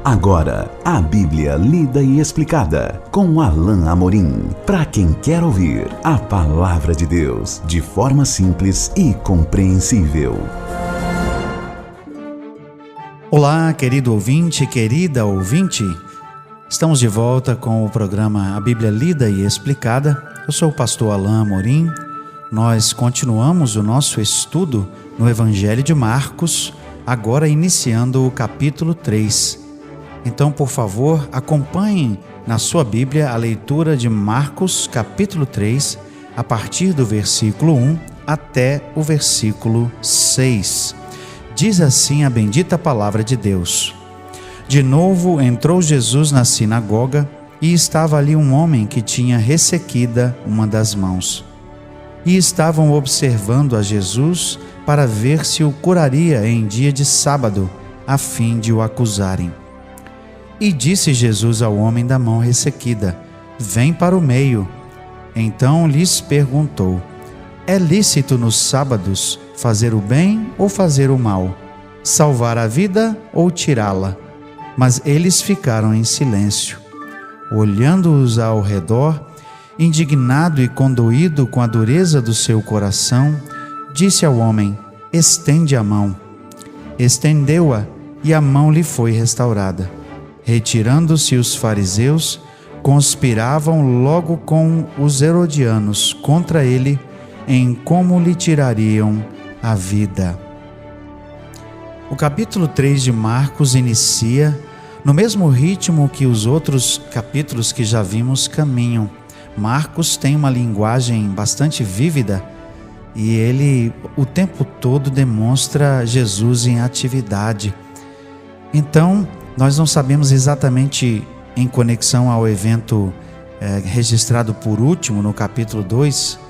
Agora, a Bíblia lida e explicada com Alain Amorim. Para quem quer ouvir a Palavra de Deus de forma simples e compreensível. Olá, querido ouvinte, querida ouvinte. Estamos de volta com o programa A Bíblia Lida e Explicada. Eu sou o pastor Alain Amorim. Nós continuamos o nosso estudo no Evangelho de Marcos, agora iniciando o capítulo 3. Então, por favor, acompanhem na sua Bíblia a leitura de Marcos, capítulo 3, a partir do versículo 1 até o versículo 6. Diz assim a bendita palavra de Deus. De novo entrou Jesus na sinagoga e estava ali um homem que tinha ressequida uma das mãos. E estavam observando a Jesus para ver se o curaria em dia de sábado, a fim de o acusarem. E disse Jesus ao homem da mão ressequida: Vem para o meio. Então lhes perguntou: É lícito nos sábados fazer o bem ou fazer o mal? Salvar a vida ou tirá-la? Mas eles ficaram em silêncio. Olhando-os ao redor, indignado e condoído com a dureza do seu coração, disse ao homem: Estende a mão. Estendeu-a e a mão lhe foi restaurada. Retirando-se os fariseus, conspiravam logo com os herodianos contra ele em como lhe tirariam a vida. O capítulo 3 de Marcos inicia no mesmo ritmo que os outros capítulos que já vimos caminham. Marcos tem uma linguagem bastante vívida e ele o tempo todo demonstra Jesus em atividade. Então, nós não sabemos exatamente em conexão ao evento registrado por último no capítulo 2,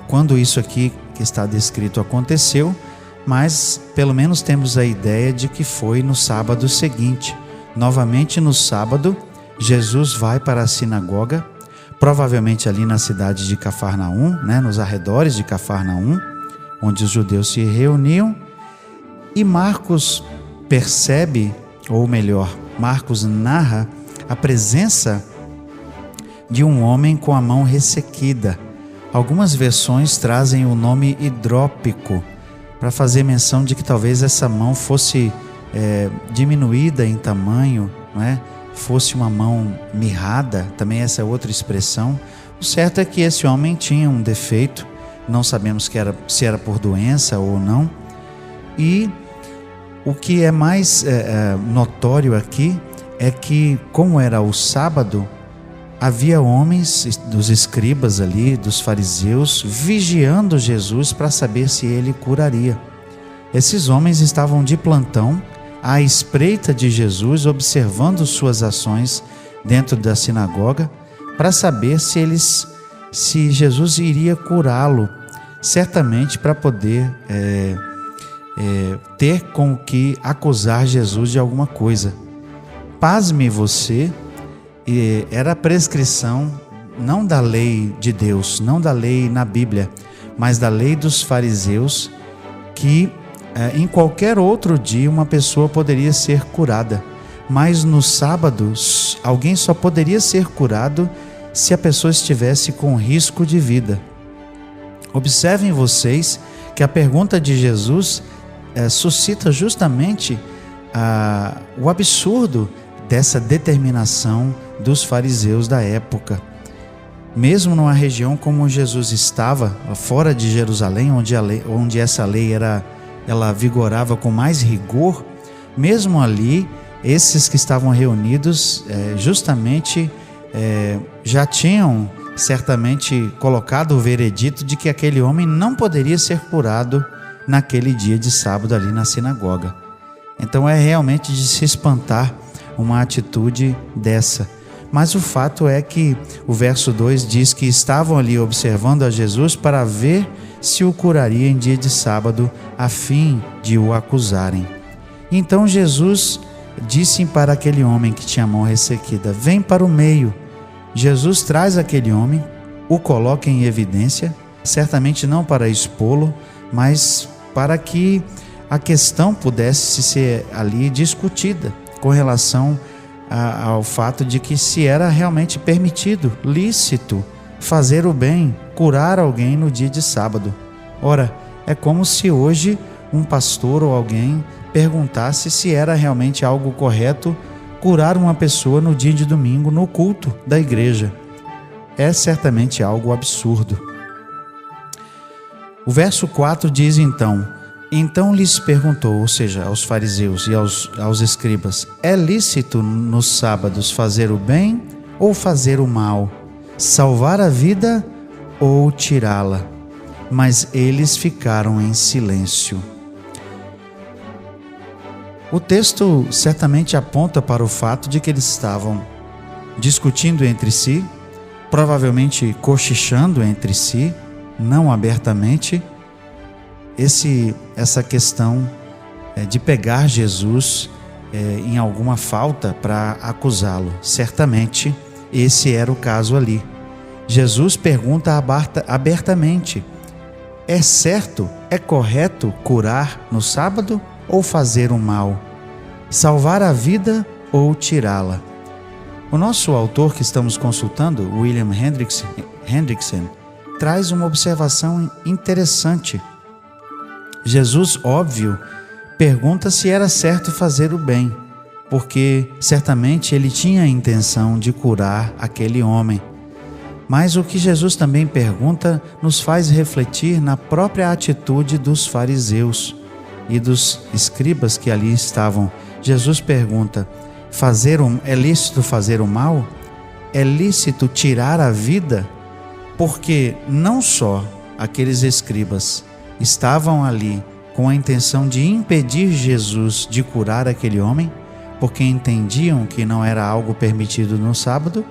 quando isso aqui que está descrito aconteceu, mas pelo menos temos a ideia de que foi no sábado seguinte. Novamente no sábado, Jesus vai para a sinagoga, provavelmente ali na cidade de Cafarnaum, nos arredores de Cafarnaum, onde os judeus se reuniam, e Marcos percebe, ou melhor, Marcos narra a presença de um homem com a mão ressequida. Algumas versões trazem o nome hidrópico, para fazer menção de que talvez essa mão fosse diminuída em tamanho, fosse uma mão mirrada, também essa é outra expressão. O certo é que esse homem tinha um defeito, não sabemos se era por doença ou não, e o que é mais notório aqui é que, como era o sábado, havia homens dos escribas ali, dos fariseus, vigiando Jesus para saber se ele curaria. Esses homens estavam de plantão, à espreita de Jesus, observando suas ações dentro da sinagoga, para saber se Jesus iria curá-lo, certamente para poder ter com que acusar Jesus de alguma coisa. Pasme você, era a prescrição não da lei de Deus, não da lei na Bíblia, mas da lei dos fariseus, que em qualquer outro dia uma pessoa poderia ser curada, mas no sábado alguém só poderia ser curado se a pessoa estivesse com risco de vida. Observem vocês que a pergunta de Jesus suscita justamente o absurdo dessa determinação dos fariseus da época. Mesmo numa região como Jesus estava, fora de Jerusalém, onde essa lei ela vigorava com mais rigor, mesmo ali, esses que estavam reunidos justamente já tinham certamente colocado o veredito de que aquele homem não poderia ser curado naquele dia de sábado ali na sinagoga. Então é realmente de se espantar uma atitude dessa. Mas o fato é que o verso 2 diz que estavam ali observando a Jesus para ver se o curaria em dia de sábado, a fim de o acusarem. Então Jesus disse para aquele homem que tinha a mão ressequida: Vem para o meio. Jesus traz aquele homem, o coloca em evidência, certamente não para expô-lo, mas para que a questão pudesse ser ali discutida. com relação ao fato de que se era realmente permitido, lícito, fazer o bem, curar alguém no dia de sábado. Ora, é como se hoje um pastor ou alguém perguntasse se era realmente algo correto curar uma pessoa no dia de domingo no culto da igreja. É certamente algo absurdo. O verso 4 diz então lhes perguntou, ou seja, aos fariseus e aos escribas: é lícito nos sábados fazer o bem ou fazer o mal, salvar a vida ou tirá-la? Mas eles ficaram em silêncio. O texto certamente aponta para o fato de que eles estavam discutindo entre si, provavelmente cochichando entre si, não abertamente, essa questão de pegar Jesus em alguma falta para acusá-lo. Certamente esse era o caso ali. Jesus pergunta abertamente: é certo, é correto curar no sábado ou fazer o mal? Salvar a vida ou tirá-la? O nosso autor que estamos consultando, William Hendrickson, traz uma observação interessante. Jesus, óbvio, pergunta se era certo fazer o bem, porque certamente ele tinha a intenção de curar aquele homem. Mas o que Jesus também pergunta nos faz refletir na própria atitude dos fariseus e dos escribas que ali estavam. Jesus pergunta: é lícito fazer o mal? É lícito tirar a vida? Porque não só aqueles escribas estavam ali com a intenção de impedir Jesus de curar aquele homem, porque entendiam que não era algo permitido no sábado,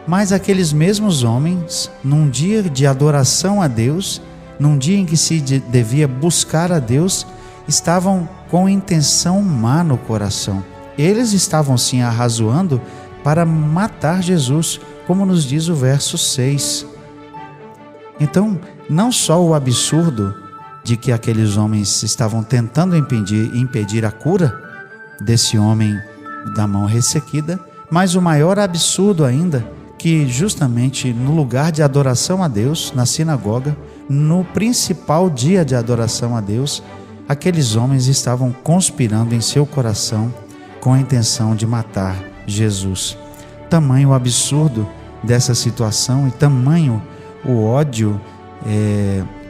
mas aqueles mesmos homens, num dia de adoração a Deus, num dia em que se devia buscar a Deus, estavam com intenção má no coração. Eles estavam sim arrazoando para matar Jesus, como nos diz o verso 6. Então, não só o absurdo de que aqueles homens estavam tentando impedir a cura desse homem da mão ressequida, mas o maior absurdo ainda, que justamente no lugar de adoração a Deus, na sinagoga, no principal dia de adoração a Deus, aqueles homens estavam conspirando em seu coração com a intenção de matar Jesus. Tamanho o absurdo dessa situação e tamanho o ódio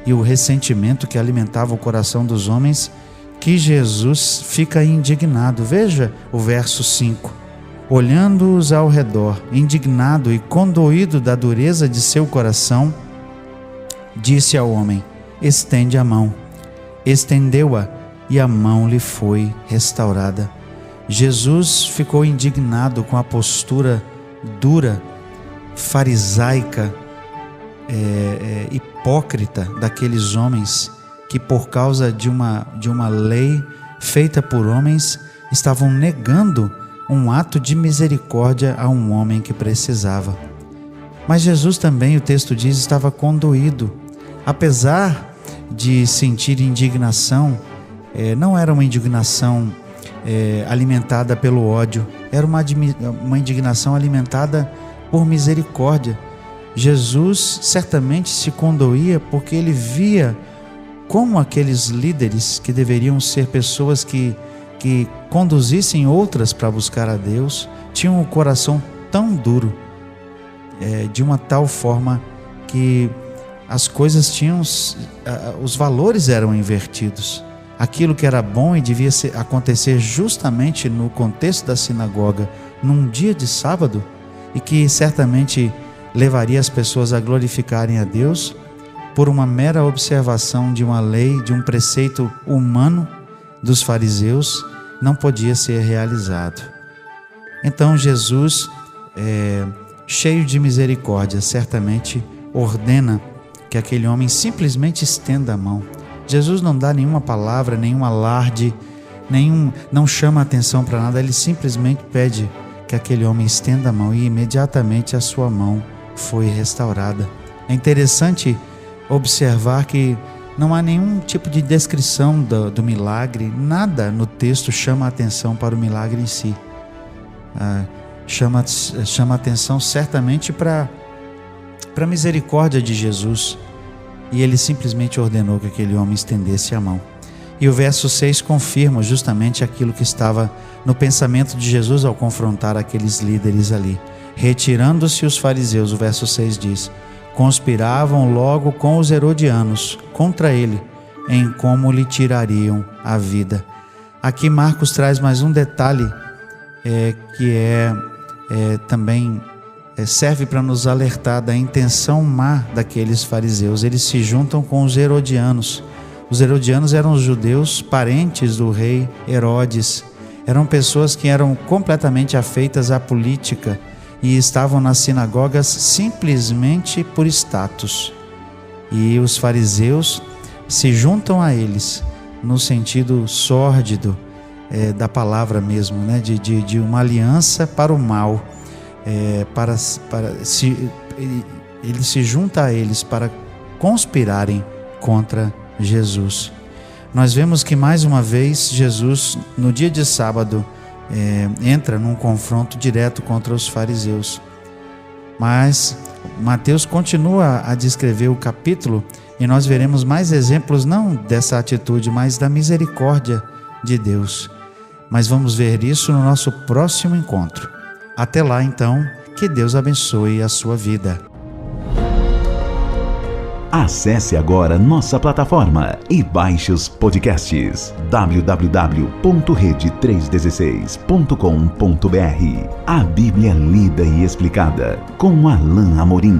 e o ressentimento que alimentava o coração dos homens, que Jesus fica indignado. Veja o verso 5. Olhando-os ao redor, indignado e condoído da dureza de seu coração, disse ao homem: estende a mão. Estendeu-a e a mão lhe foi restaurada. Jesus ficou indignado com a postura dura, farisaica, hipócrita daqueles homens que, por causa de uma lei feita por homens, estavam negando um ato de misericórdia a um homem que precisava. Mas Jesus também, o texto diz, estava condoído. Apesar de sentir indignação, não era uma indignação alimentada pelo ódio, era uma indignação alimentada por misericórdia. Jesus certamente se condoía porque ele via como aqueles líderes, que deveriam ser pessoas que conduzissem outras para buscar a Deus, tinham o coração tão duro, de uma tal forma que as coisas os valores eram invertidos. Aquilo que era bom e devia acontecer justamente no contexto da sinagoga, num dia de sábado, e que certamente levaria as pessoas a glorificarem a Deus, por uma mera observação de uma lei, de um preceito humano dos fariseus, não podia ser realizado. Então Jesus, cheio de misericórdia, certamente ordena que aquele homem simplesmente estenda a mão. Jesus não dá nenhuma palavra, nenhum alarde, não chama atenção para nada, ele simplesmente pede que aquele homem estenda a mão, e imediatamente a sua mão foi restaurada. É interessante observar que não há nenhum tipo de descrição do milagre, nada no texto chama a atenção para o milagre em si. chama atenção certamente para a misericórdia de Jesus. E ele simplesmente ordenou que aquele homem estendesse a mão. E o verso 6 confirma justamente aquilo que estava no pensamento de Jesus ao confrontar aqueles líderes ali. Retirando-se os fariseus, o verso 6 diz, conspiravam logo com os herodianos contra ele, em como lhe tirariam a vida. Aqui Marcos traz mais um detalhe que também serve para nos alertar da intenção má daqueles fariseus. Eles se juntam com os herodianos. Os herodianos eram os judeus parentes do rei Herodes. Eram pessoas que eram completamente afeitas à política e estavam nas sinagogas simplesmente por status. E os fariseus se juntam a eles no sentido sórdido da palavra mesmo, né? de uma aliança para o mal. Ele se junta a eles para conspirarem contra Jesus. Nós vemos que mais uma vez Jesus, no dia de sábado, entra num confronto direto contra os fariseus. Mas Mateus continua a descrever o capítulo e nós veremos mais exemplos, não dessa atitude, mas da misericórdia de Deus. Mas vamos ver isso no nosso próximo encontro. Até lá, então, que Deus abençoe a sua vida. Acesse agora nossa plataforma e baixe os podcasts www.rede316.com.br. A Bíblia lida e explicada com Alain Amorim.